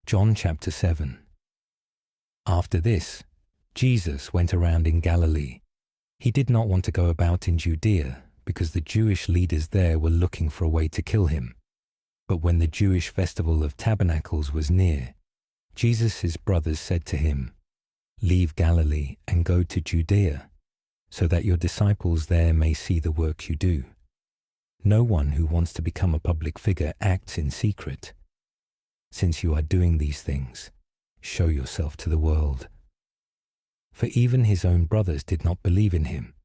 John chapter 7. After this, Jesus went around in Galilee. He did not want to go about in Judea because the Jewish leaders there were looking for a way to kill him. But when the Jewish festival of Tabernacles was near, Jesus' brothers said to him, "Leave Galilee and go to Judea, so that your disciples there may see the work you do. No one who wants to become a public figure acts in secret. Since you are doing these things, show yourself to the world." For even his own brothers did not believe in him.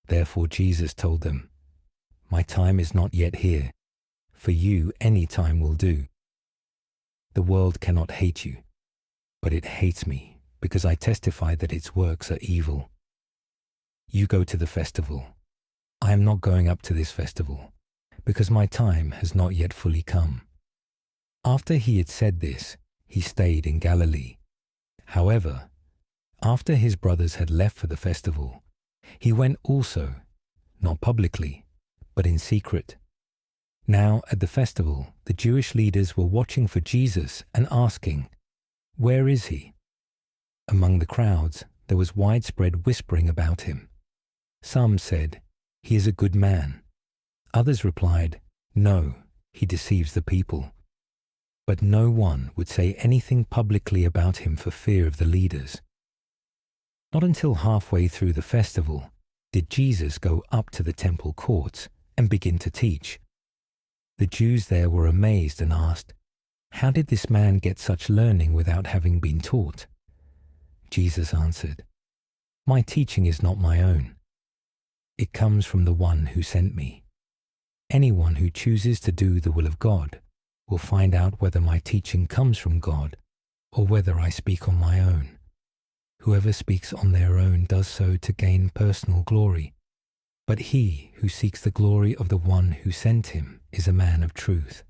Therefore Jesus told them, "My time is not yet here. For you any time will do. The world cannot hate you, but it hates me because I testify that its works are evil. You go to the festival. I am not going up to this festival, because my time has not yet fully come." After he had said this, he stayed in Galilee. However, after his brothers had left for the festival, he went also, not publicly, but in secret. Now at the festival, the Jewish leaders were watching for Jesus and asking, "Where is he?" Among the crowds, there was widespread whispering about him. Some said, "He is a good man." Others replied, "No, he deceives the people." But no one would say anything publicly about him for fear of the leaders. Not until halfway through the festival did Jesus go up to the temple courts and begin to teach. The Jews there were amazed and asked, "How did this man get such learning without having been taught?" Jesus answered, "My teaching is not my own. It comes from the one who sent me. Anyone who chooses to do the will of God will find out whether my teaching comes from God or whether I speak on my own. Whoever speaks on their own does so to gain personal glory, but he who seeks the glory of the one who sent him is a man of truth.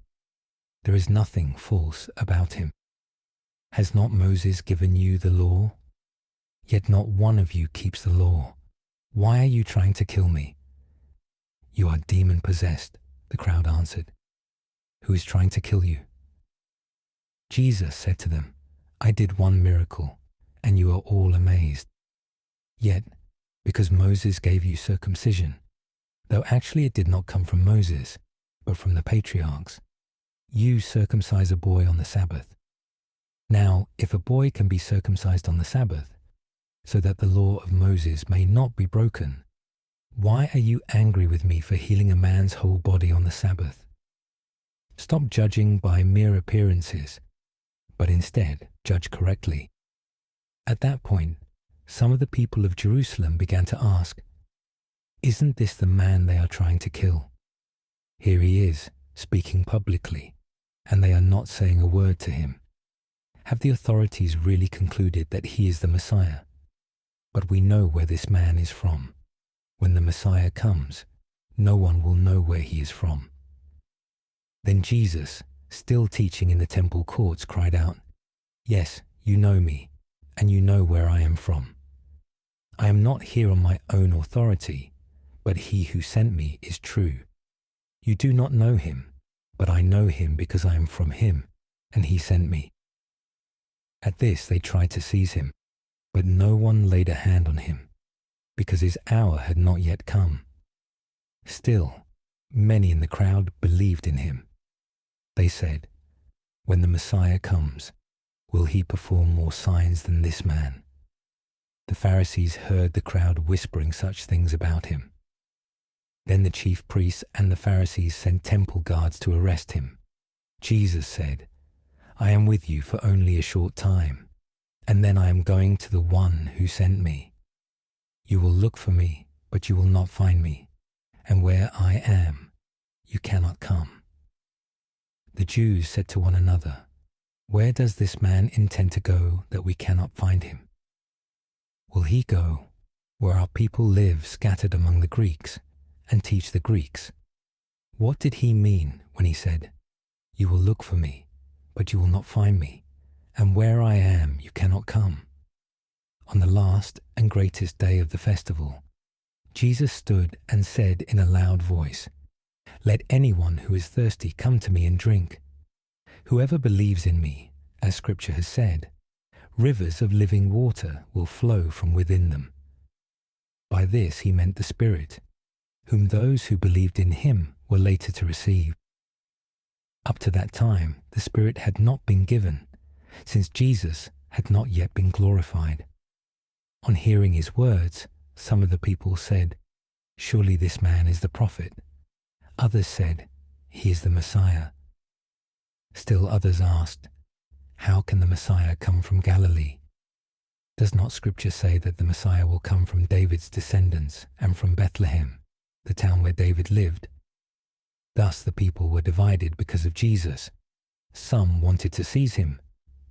There is nothing false about him. Has not Moses given you the law? Yet not one of you keeps the law. Why are you trying to kill me?" "You are demon-possessed," the crowd answered. "Who is trying to kill you?" Jesus said to them, "I did one miracle, and you are all amazed. Yet, because Moses gave you circumcision, though actually it did not come from Moses, but from the patriarchs, you circumcise a boy on the Sabbath. Now, if a boy can be circumcised on the Sabbath, so that the law of Moses may not be broken, why are you angry with me for healing a man's whole body on the Sabbath? Stop judging by mere appearances, but instead judge correctly." At that point, some of the people of Jerusalem began to ask, "Isn't this the man they are trying to kill? Here he is, speaking publicly, and they are not saying a word to him. Have the authorities really concluded that he is the Messiah? But we know where this man is from. When the Messiah comes, no one will know where he is from." Then Jesus, still teaching in the temple courts, cried out, "Yes, you know me, and you know where I am from. I am not here on my own authority, but he who sent me is true. You do not know him, but I know him because I am from him, and he sent me." At this they tried to seize him, but no one laid a hand on him, because his hour had not yet come. Still, many in the crowd believed in him. They said, "When the Messiah comes, will he perform more signs than this man?" The Pharisees heard the crowd whispering such things about him. Then the chief priests and the Pharisees sent temple guards to arrest him. Jesus said, "I am with you for only a short time, and then I am going to the one who sent me. You will look for me, but you will not find me, and where I am, you cannot come." The Jews said to one another, "Where does this man intend to go that we cannot find him? Will he go where our people live scattered among the Greeks and teach the Greeks? What did he mean when he said, 'You will look for me, but you will not find me, and where I am you cannot come'?" On the last and greatest day of the festival, Jesus stood and said in a loud voice, "Let anyone who is thirsty come to me and drink. Whoever believes in me, as Scripture has said, rivers of living water will flow from within them. By this he meant the Spirit, whom those who believed in him were later to receive. Up to that time, the Spirit had not been given, since Jesus had not yet been glorified. On hearing his words, some of the people said, "Surely this man is the prophet." Others said, "He is the Messiah." Still others asked, "How can the Messiah come from Galilee? Does not Scripture say that the Messiah will come from David's descendants and from Bethlehem, the town where David lived?" Thus the people were divided because of Jesus. Some wanted to seize him,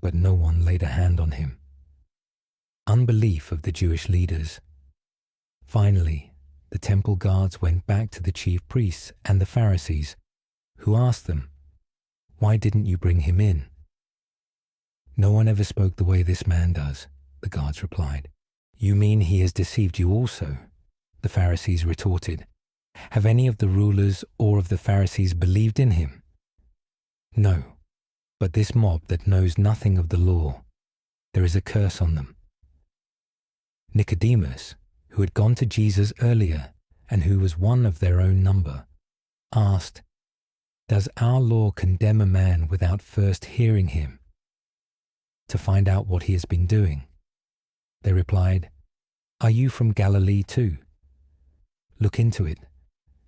but no one laid a hand on him. Unbelief of the Jewish leaders. Finally, the temple guards went back to the chief priests and the Pharisees, who asked them, "Why didn't you bring him in?" "No one ever spoke the way this man does," the guards replied. "You mean he has deceived you also?" The Pharisees retorted. "Have any of the rulers or of the Pharisees believed in him?" "No, but this mob that knows nothing of the law, there is a curse on them." Nicodemus, who had gone to Jesus earlier and who was one of their own number, asked, "Does our law condemn a man without first hearing him, to find out what he has been doing?" They replied, "Are you from Galilee too? Look into it,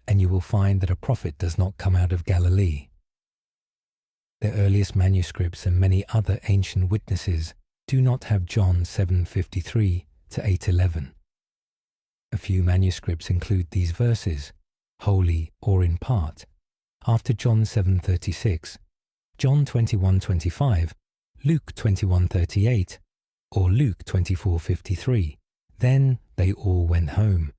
and you will find that a prophet does not come out of Galilee." The earliest manuscripts and many other ancient witnesses do not have John 7:53 to 8:11. A few manuscripts include these verses, wholly or in part, after John 7:36, John 21:25, Luke 21:38, or Luke 24:53. Then they all went home.